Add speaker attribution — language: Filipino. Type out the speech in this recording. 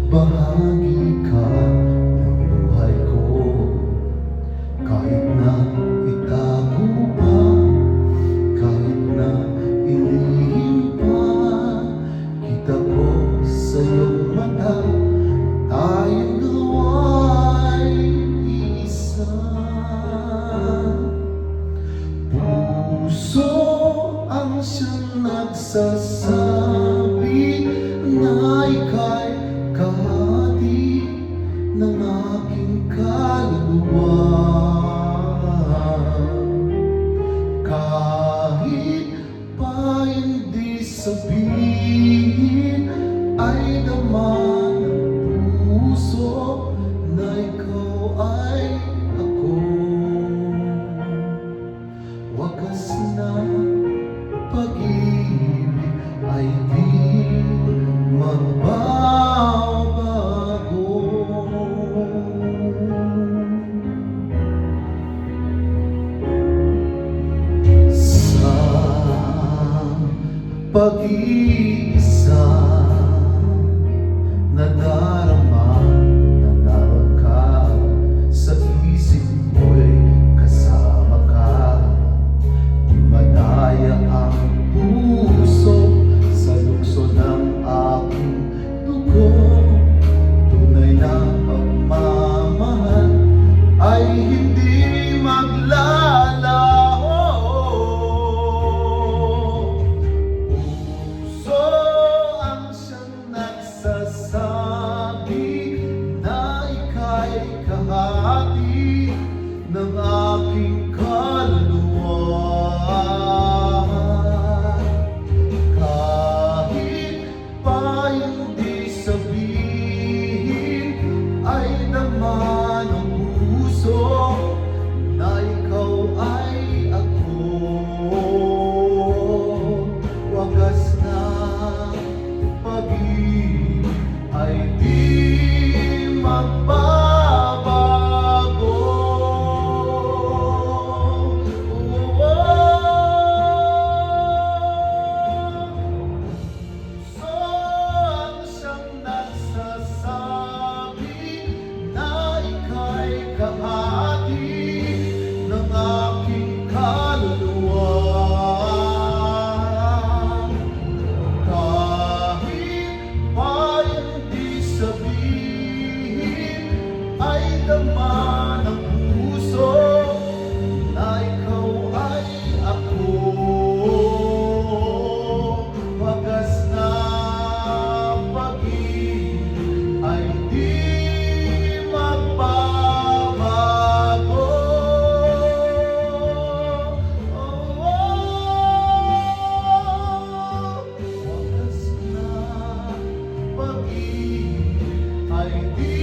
Speaker 1: bahagi ka ng buhay ko. Kahit na itago pa, kahit na ilihim pa, kita ko sa iyong mata, tayong dalawa'y iisa. Puso ang siyang nagsasabi na ika'y kahati ng aking kaluluwa. Kahit pa hindi sabihin, ay naman ng puso na ikaw ay ako. Wagas na pag-ibig ay di magbabago. Sa pag-iisa, nadarama na naroon ka sa isip ko'y kasama ka. Di madaya ang puso sa lukso ng aking dugo. Tunay na pagmamahal ay hindi maglalaho. Puso ang siyang nagsasabi na ika'y kahati ng aking kaluluwa. Kahit pa hindi sabihin, ay naman ang puso na ikaw ay ako. Wagas na pag-ibig ay di magbabago. Puso ang siyang nagsasabi na ika'y kahati ng aking kaluluwa. Kahit pa hindi sabihin, ay naman ang puso na ikaw ay ako. Wagas na pag-ibig ay di magbabago. Wagas na pag-ibig ay di